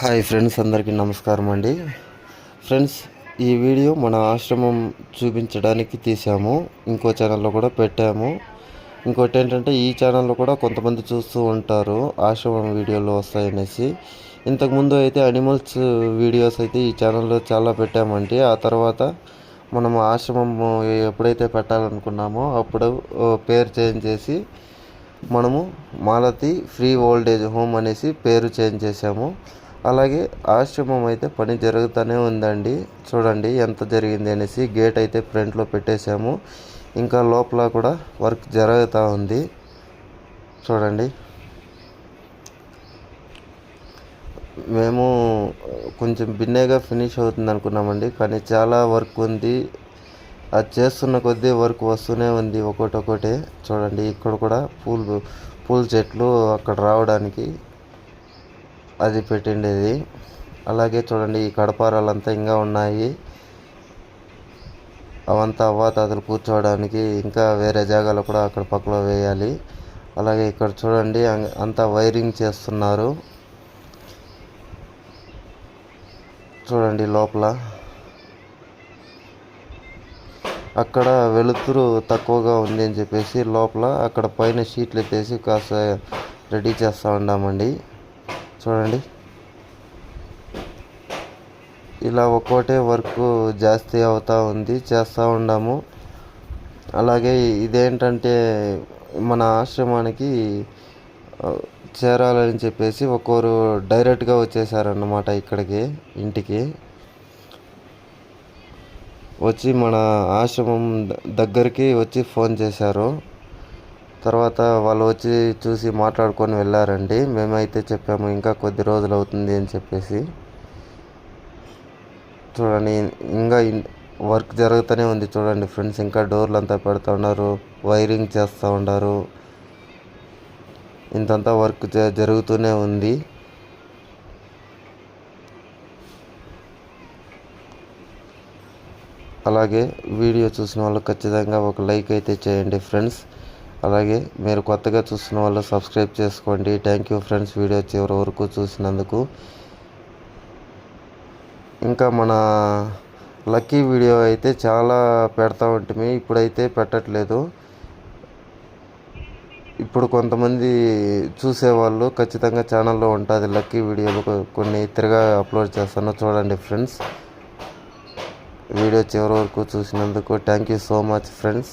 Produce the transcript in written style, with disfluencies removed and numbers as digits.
Hi friends, అందరికీ నమస్కారం అండి. ఫ్రెండ్స్, ఈ వీడియో మన ఆశ్రమం చూపించడానికి తీసాము. ఇంకో ఛానల్లో కూడా పెట్టాము. ఇంకోటి ఏంటంటే, ఈ ఛానల్లో కూడా కొంతమంది చూస్తూ ఉంటారు ఆశ్రమం వీడియోలు వస్తాయనేసి. ఇంతకుముందు అయితే అనిమల్స్ వీడియోస్ అయితే ఈ ఛానల్లో చాలా పెట్టామండి. ఆ తర్వాత మనం ఆశ్రమం ఎప్పుడైతే పెట్టాలనుకున్నామో అప్పుడు పేరు చేంజ్ చేసి మనము మాలతి ఫ్రీ ఓల్డేజ్ హోమ్ అనేసి పేరు చేంజ్ చేసాము. అలాగే ఆశ్రమం అయితే పని జరుగుతూనే ఉందండి. చూడండి ఎంత జరిగింది అనేసి. గేట్ అయితే ఫ్రంట్లో పెట్టేశాము. ఇంకా లోపల కూడా వర్క్ జరుగుతూ ఉంది. చూడండి, మేము కొంచెం బిన్నెగా ఫినిష్ అవుతుంది అనుకున్నామండి, కానీ చాలా వర్క్ ఉంది. అది చేస్తున్న కొద్దీ వర్క్ వస్తూనే ఉంది ఒకటే. చూడండి, ఇక్కడ కూడా పూల చెట్లు అక్కడ రావడానికి అది పెట్టిండేది. అలాగే చూడండి, ఈ కడపారాలంతా ఇంకా ఉన్నాయి. అవంతా అవ్వాతాతలు కూర్చోవడానికి ఇంకా వేరే జాగాలో కూడా అక్కడ పక్కలో వేయాలి. అలాగే ఇక్కడ చూడండి, అంతా వైరింగ్ చేస్తున్నారు. చూడండి లోపల అక్కడ వెలుతురు తక్కువగా ఉంది అని చెప్పేసి లోపల అక్కడ పైన షీట్లు ఎత్తేసి కాస్త రెడీ చేస్తూ ఉన్నామండి. చూడండి, ఇలా ఒక్కోటే వర్క్ జాస్తి అవుతూ ఉంది, చేస్తూ ఉన్నాము. అలాగే ఇదేంటంటే, మన ఆశ్రమానికి చేరాలని చెప్పేసి ఒక్కొరు డైరెక్ట్గా వచ్చేసారన్నమాట ఇక్కడికి, ఇంటికి వచ్చి మన ఆశ్రమం దగ్గరికి వచ్చి ఫోన్ చేశారు. తర్వాత వాళ్ళు వచ్చి చూసి మాట్లాడుకొని వెళ్ళారండి. మేమైతే చెప్పాము ఇంకా కొద్ది రోజులు అవుతుంది అని చెప్పేసి. చూడండి, ఇంకా వర్క్ జరుగుతూనే ఉంది. చూడండి ఫ్రెండ్స్, ఇంకా డోర్లు అంతా పెడుతూ ఉన్నారు, వైరింగ్ చేస్తూ ఉన్నారు. ఇంతంతా వర్క్ జరుగుతూనే ఉంది. అలాగే వీడియో చూసిన వాళ్ళు ఖచ్చితంగా ఒక లైక్ అయితే చేయండి ఫ్రెండ్స్. అలాగే మీరు కొత్తగా చూస్తున్న వాళ్ళు సబ్స్క్రైబ్ చేసుకోండి. థ్యాంక్ యూ ఫ్రెండ్స్, వీడియో చివరి వరకు చూసినందుకు. ఇంకా మన లక్కీ వీడియో అయితే చాలా పెడతా ఉంటుంది, ఇప్పుడైతే పెట్టట్లేదు. ఇప్పుడు కొంతమంది చూసేవాళ్ళు ఖచ్చితంగా ఛానల్లో ఉంటుంది లక్కీ వీడియోలు, కొన్ని తిరగా అప్లోడ్ చేస్తాను. చూడండి ఫ్రెండ్స్, వీడియో చివరి వరకు చూసినందుకు thank you so much friends.